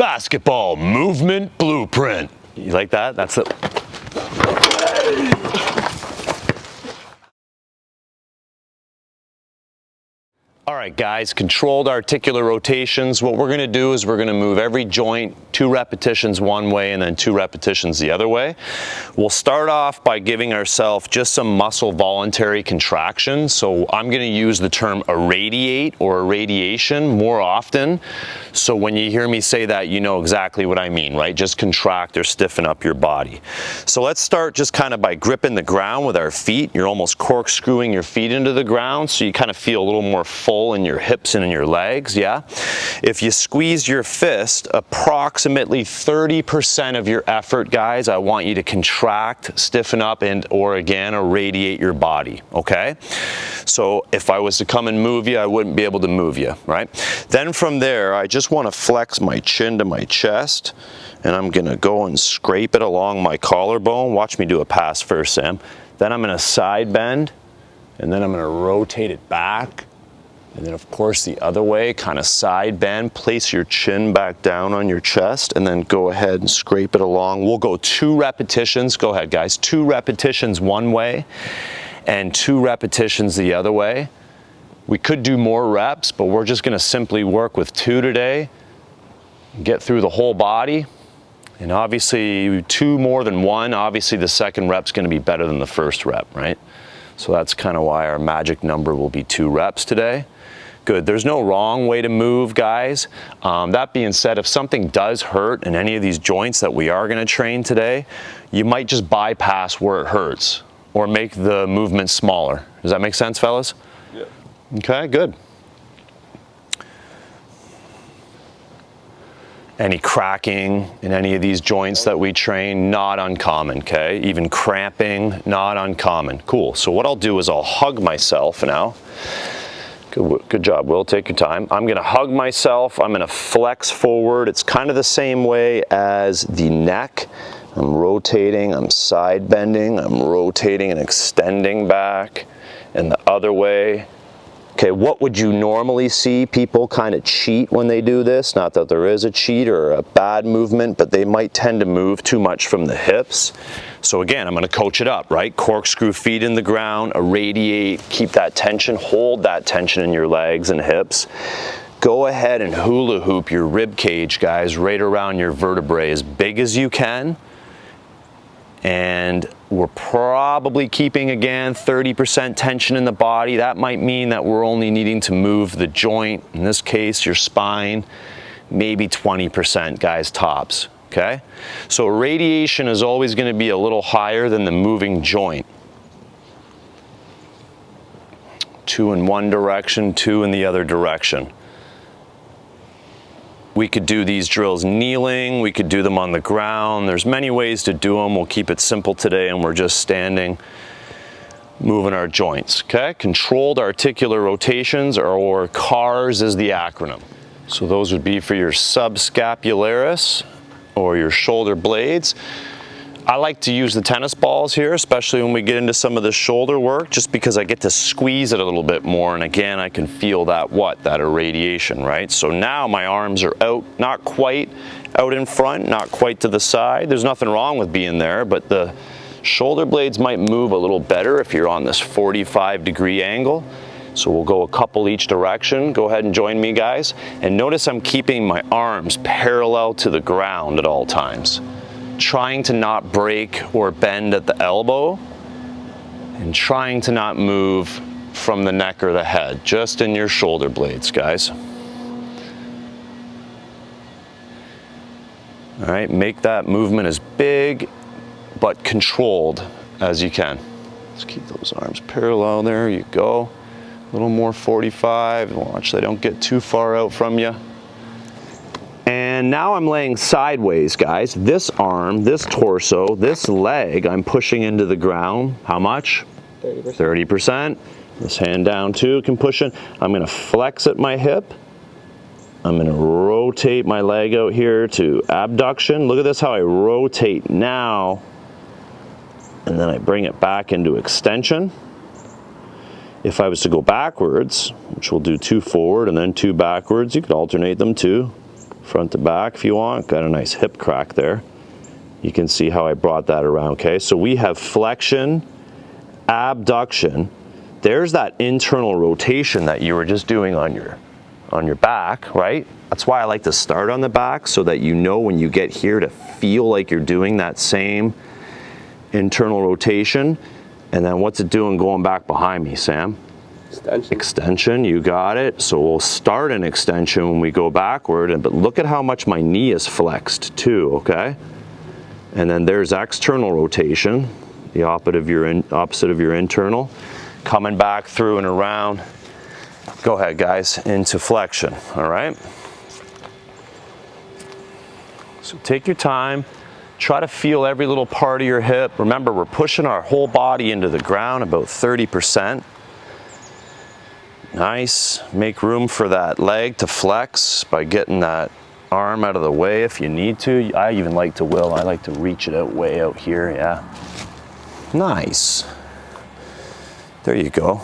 basketball movement blueprint. You like that? That's it. All right, guys, controlled articular rotations. What we're gonna do is we're gonna move every joint 2 repetitions one way and then 2 repetitions the other way. We'll start off by giving ourselves just some muscle voluntary contractions. So I'm gonna use the term irradiate or irradiation more often. So when you hear me say that, you know exactly what I mean, right? Just contract or stiffen up your body. So let's start just kind of by gripping the ground with our feet. You're almost corkscrewing your feet into the ground so you kind of feel a little more full in your hips and in your legs, yeah? If you squeeze your fist, approximately 30% of your effort, guys, I want you to contract, stiffen up, and or again, irradiate your body, okay? So if I was to come and move you, I wouldn't be able to move you, right? Then from there, I just want to flex my chin to my chest, and I'm gonna go and scrape it along my collarbone. Watch me do a pass first, Sam. Then I'm gonna side bend, and then I'm gonna rotate it back. And then of course the other way, kind of side bend, place your chin back down on your chest and then go ahead and scrape it along. We'll go 2 repetitions, go ahead guys, 2 repetitions one way and 2 repetitions the other way. We could do more reps, but we're just gonna simply work with 2 today, get through the whole body. And obviously 2 more than 1, obviously the second rep's gonna be better than the first rep, right? So that's kind of why our magic number will be 2 reps today. Good, there's no wrong way to move, guys. That being said, if something does hurt in any of these joints that we are gonna train today, you might just bypass where it hurts or make the movement smaller. Does that make sense, fellas? Yeah. Okay, good. Any cracking in any of these joints that we train, not uncommon, okay? Even cramping, not uncommon. Cool, so what I'll do is I'll hug myself now. Good job, Will, take your time. I'm gonna hug myself, I'm gonna flex forward. It's kind of the same way as the neck. I'm rotating, I'm side bending, I'm rotating and extending back, and the other way. Okay, what would you normally see people kind of cheat when they do this? Not that there is a cheat or a bad movement, but they might tend to move too much from the hips. So again, I'm gonna coach it up, right? Corkscrew feet in the ground, irradiate, keep that tension, hold that tension in your legs and hips. Go ahead and hula hoop your rib cage, guys, right around your vertebrae as big as you can. And we're probably keeping, again, 30% tension in the body. That might mean that we're only needing to move the joint, in this case, your spine, maybe 20%, guys, tops, okay? So irradiation is always gonna be a little higher than the moving joint. 2 in one direction, 2 in the other direction. We could do these drills kneeling, we could do them on the ground. There's many ways to do them. We'll keep it simple today and we're just standing, moving our joints, okay? Controlled articular rotations, or CARS is the acronym. So those would be for your subscapularis or your shoulder blades. I like to use the tennis balls here, especially when we get into some of the shoulder work, just because I get to squeeze it a little bit more, and again, I can feel that that irradiation, right? So now my arms are out, not quite out in front, not quite to the side. There's nothing wrong with being there, but the shoulder blades might move a little better if you're on this 45-degree angle. So we'll go a couple each direction. Go ahead and join me, guys. And notice I'm keeping my arms parallel to the ground at all times, trying to not break or bend at the elbow, and trying to not move from the neck or the head, just in your shoulder blades, guys. All right, make that movement as big but controlled as you can. Let's keep those arms parallel, there you go. A little more 45, watch they don't get too far out from you. And now I'm laying sideways, guys. This arm, this torso, this leg, I'm pushing into the ground. How much? 30%. 30%. This hand down too, can push it. I'm gonna flex at my hip. I'm gonna rotate my leg out here to abduction. Look at this, how I rotate now. And then I bring it back into extension. If I was to go backwards, which we'll do 2 forward and then 2 backwards, you could alternate them too. front to back if you want. Got a nice hip crack there. You can see how I brought that around, okay? So we have flexion, abduction. There's that internal rotation that you were just doing on your back, right? That's why I like to start on the back, so that you know when you get here to feel like you're doing that same internal rotation. And then what's it doing going back behind me, Sam? Extension. Extension, you got it. So we'll start an extension when we go backward, but look at how much my knee is flexed too, okay? And then there's external rotation, the opposite of your internal, coming back through and around. Go ahead, guys, into flexion, all right? So take your time, try to feel every little part of your hip. Remember, we're pushing our whole body into the ground, about 30%. Nice, make room for that leg to flex by getting that arm out of the way if you need to. I even like to I like to reach it out way out here, yeah. Nice. There you go.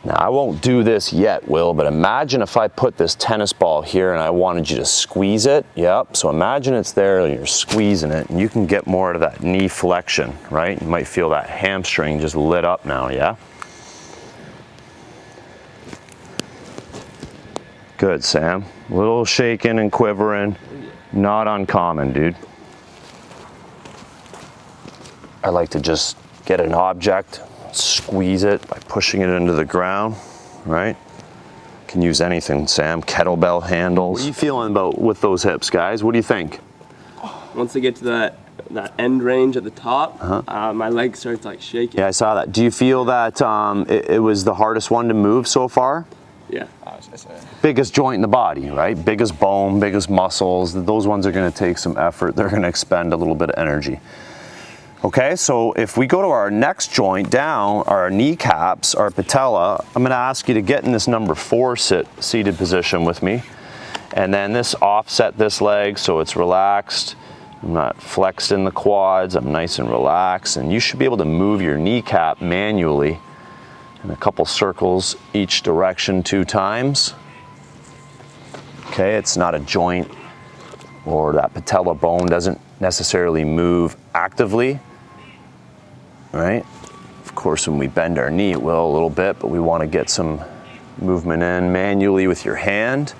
Now, I won't do this yet, Will, but imagine if I put this tennis ball here and I wanted you to squeeze it. Yep, so imagine it's there and you're squeezing it, and you can get more of that knee flexion, right? You might feel that hamstring just lit up now, yeah? Good, Sam. A little shaking and quivering. Not uncommon, dude. I like to just get an object, squeeze it by pushing it into the ground, right? Can use anything, Sam. Kettlebell handles. What are you feeling about with those hips, guys? What do you think? Once I get to that end range at the top, my leg starts like shaking. Yeah, I saw that. Do you feel that it was the hardest one to move so far? Yeah. Biggest joint in the body, right? Biggest bone, biggest muscles. Those ones are going to take some effort. They're going to expend a little bit of energy. Okay, so if we go to our next joint down, our kneecaps, our patella, I'm going to ask you to get in this number 4 seated position with me. And then this offset this leg so it's relaxed. I'm not flexed in the quads. I'm nice and relaxed. And you should be able to move your kneecap manually in a couple circles each direction 2 times. Okay, it's not a joint, or that patella bone doesn't necessarily move actively. Right? Of course, when we bend our knee, it will a little bit, but we want to get some movement in manually with your hand.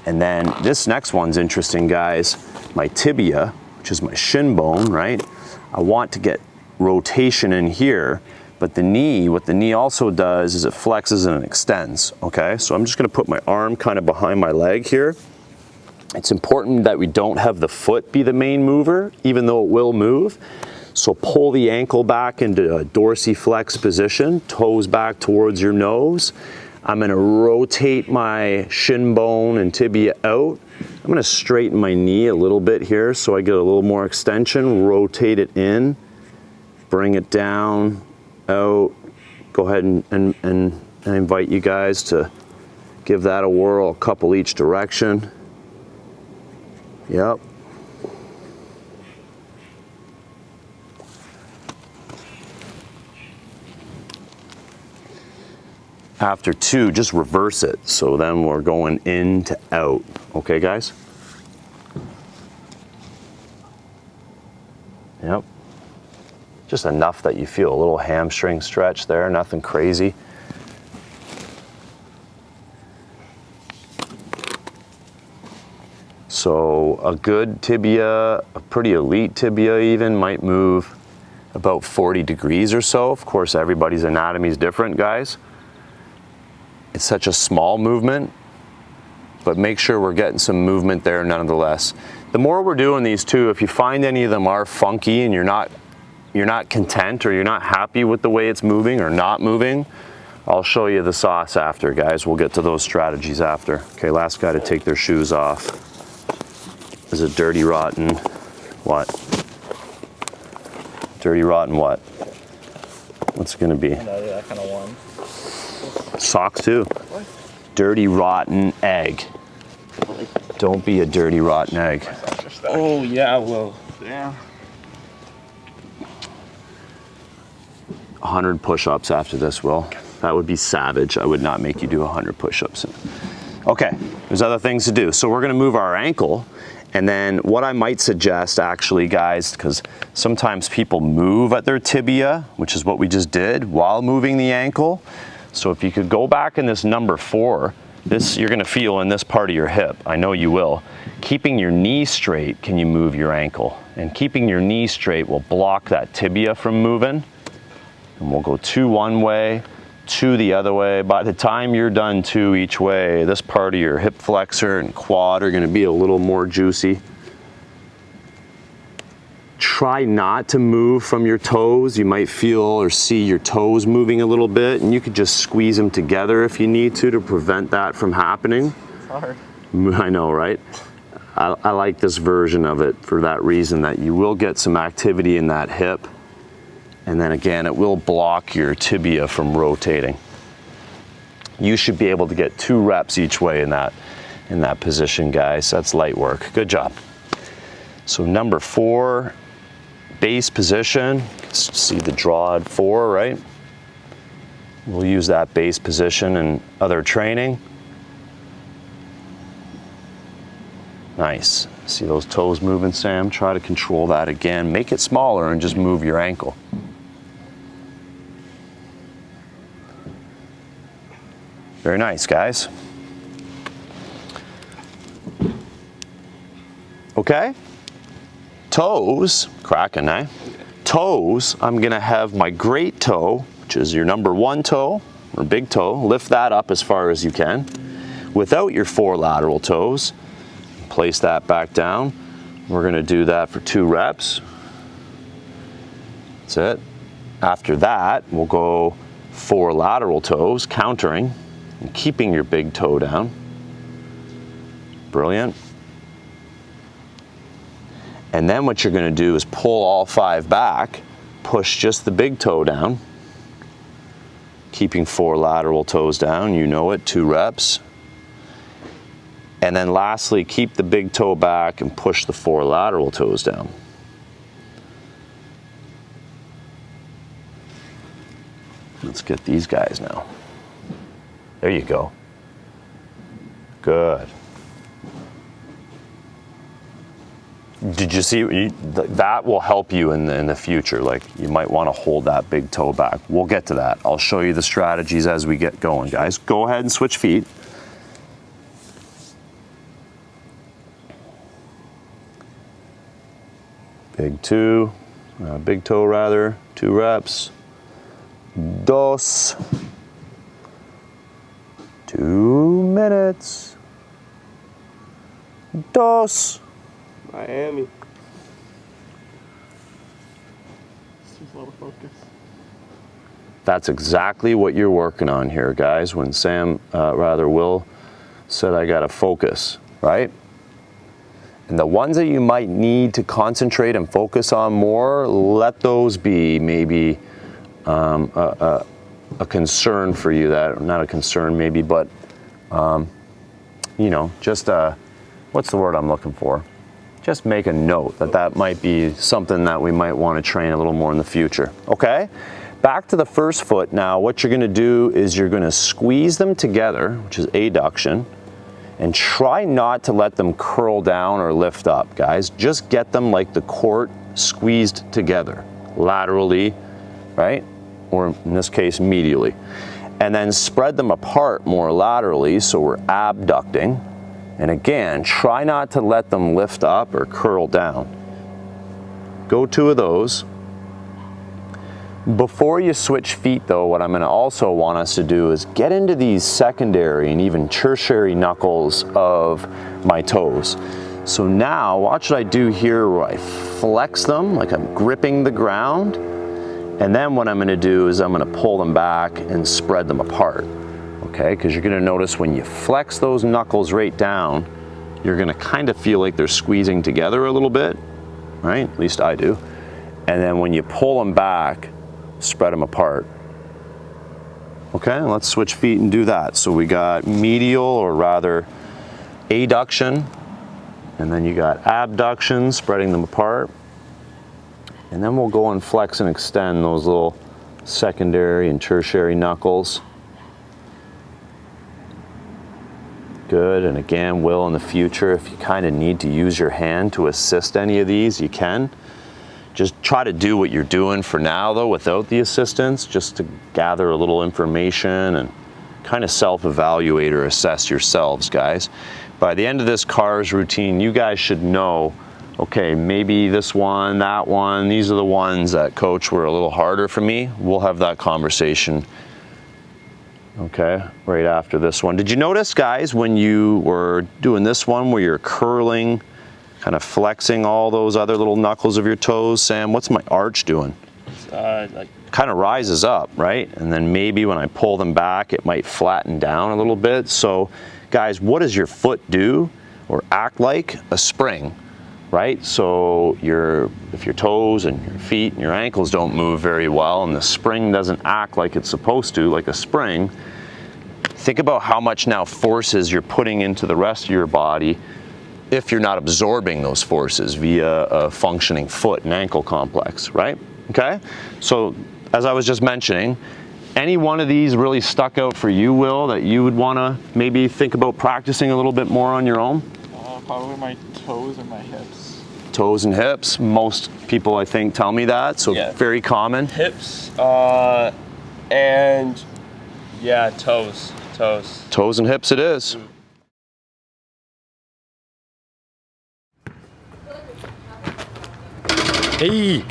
And then this next one's interesting, guys. My tibia, which is my shin bone, right? I want to get rotation in here, but the knee, what the knee also does is it flexes and it extends, okay? So I'm just gonna put my arm kind of behind my leg here. It's important that we don't have the foot be the main mover, even though it will move. So pull the ankle back into a dorsiflex position, toes back towards your nose. I'm gonna rotate my shin bone and tibia out. I'm gonna straighten my knee a little bit here so I get a little more extension, rotate it in, bring it down, out. Go ahead and I invite you guys to give that a whirl, a couple each direction. Yep. After 2, just reverse it. So then we're going in to out. Okay, guys? Yep. Just enough that you feel a little hamstring stretch there, nothing crazy. So a good tibia, a pretty elite tibia even, might move about 40 degrees or so. Of course, everybody's anatomy is different, guys. It's such a small movement, but make sure we're getting some movement there nonetheless. The more we're doing these too, if you find any of them are funky and you're not content or you're not happy with the way it's moving or not moving, I'll show you the sauce after, guys. We'll get to those strategies after. Okay, last guy to take their shoes off is a dirty, rotten, what? Dirty, rotten what? What's it gonna be? That kind of one. Socks too. What? Dirty, rotten egg. Don't be a dirty, rotten egg. Oh, yeah, well, yeah. 100 push-ups after this, Will. That would be savage. I would not make you do 100 push-ups. Okay, there's other things to do. So we're gonna move our ankle, and then what I might suggest actually, guys, because sometimes people move at their tibia, which is what we just did, while moving the ankle. So if you could go back in this number 4, this you're gonna feel in this part of your hip, I know you will. Keeping your knee straight, can you move your ankle? And keeping your knee straight will block that tibia from moving. And we'll go 2 one way, 2 the other way. By the time you're done 2 each way, this part of your hip flexor and quad are gonna be a little more juicy. Try not to move from your toes. You might feel or see your toes moving a little bit, and you could just squeeze them together if you need to prevent that from happening. It's hard. I know, right? I like this version of it for that reason, that you will get some activity in that hip, and then again, it will block your tibia from rotating. You should be able to get 2 reps each way in that position, guys. That's light work. Good job. So number 4, base position. See the draw at 4, right? We'll use that base position in other training. Nice. See those toes moving, Sam? Try to control that again. Make it smaller and just move your ankle. Very nice, guys. Okay? Toes, cracking, eh? Toes, I'm gonna have my great toe, which is your number 1 toe, or big toe, lift that up as far as you can. Without your 4 lateral toes, place that back down. We're gonna do that for 2 reps. That's it. After that, we'll go 4 lateral toes, countering, and keeping your big toe down. Brilliant. And then what you're gonna do is pull all 5 back, push just the big toe down, keeping 4 lateral toes down, you know it, 2 reps. And then lastly, keep the big toe back and push the 4 lateral toes down. Let's get these guys now. There you go. Good. Did you see, that will help you in the future. Like, you might want to hold that big toe back. We'll get to that. I'll show you the strategies as we get going, guys. Go ahead and switch feet. Big toe rather, 2 reps. Dos. 2 minutes. Dos. Miami. This is a lot of focus. That's exactly what you're working on here, guys. When Will said I gotta focus, right? And the ones that you might need to concentrate and focus on more, let those be maybe a concern for you. That, not a concern maybe, but you know, just what's the word I'm looking for? Just make a note that that might be something that we might want to train a little more in the future. Okay, back to the first foot now. What you're going to do is you're going to squeeze them together, which is adduction, and try not to let them curl down or lift up, guys. Just get them like the court squeezed together, laterally, right? Or in this case, medially. And then spread them apart more laterally, so we're abducting. And again, try not to let them lift up or curl down. Go 2 of those. Before you switch feet though, what I'm gonna also want us to do is get into these secondary and even tertiary knuckles of my toes. So now, watch what I do here where I flex them like I'm gripping the ground. And then what I'm gonna do is I'm gonna pull them back and spread them apart. Okay, because you're gonna notice when you flex those knuckles right down, you're gonna kind of feel like they're squeezing together a little bit, right? At least I do. And then when you pull them back, spread them apart. Okay, let's switch feet and do that. So we got medial, or rather adduction, and then you got abduction, spreading them apart. And then we'll go and flex and extend those little secondary and tertiary knuckles. Good, and again, Will, in the future, if you kind of need to use your hand to assist any of these, you can. Just try to do what you're doing for now, though, without the assistance, just to gather a little information and kind of self-evaluate or assess yourselves, guys. By the end of this CARS routine, you guys should know, okay, maybe this one, that one, these are the ones that, coach, were a little harder for me. We'll have that conversation, okay, right after this one. Did you notice, guys, when you were doing this one where you're curling, kind of flexing all those other little knuckles of your toes? Sam, what's my arch doing? Like Kind of rises up, right? And then maybe when I pull them back, it might flatten down a little bit. So, guys, what does your foot do or act like? A spring, right? So if your toes and your feet and your ankles don't move very well and the spring doesn't act like it's supposed to, like a spring, think about how much now forces you're putting into the rest of your body if you're not absorbing those forces via a functioning foot and ankle complex, right? Okay, so as I was just mentioning, any one of these really stuck out for you, Will, that you would want to maybe think about practicing a little bit more on your own? Probably my toes and my hips. Toes and hips. Most people, I think, tell me that, so Yeah. very common. hips, and yeah, toes. Toes and hips it is. Hey!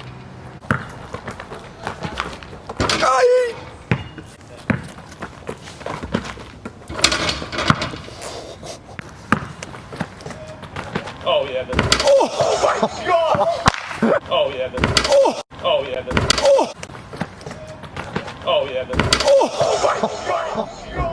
Oh yeah. Oh my god! Oh yeah. Oh yeah. Oh yeah. Oh my god!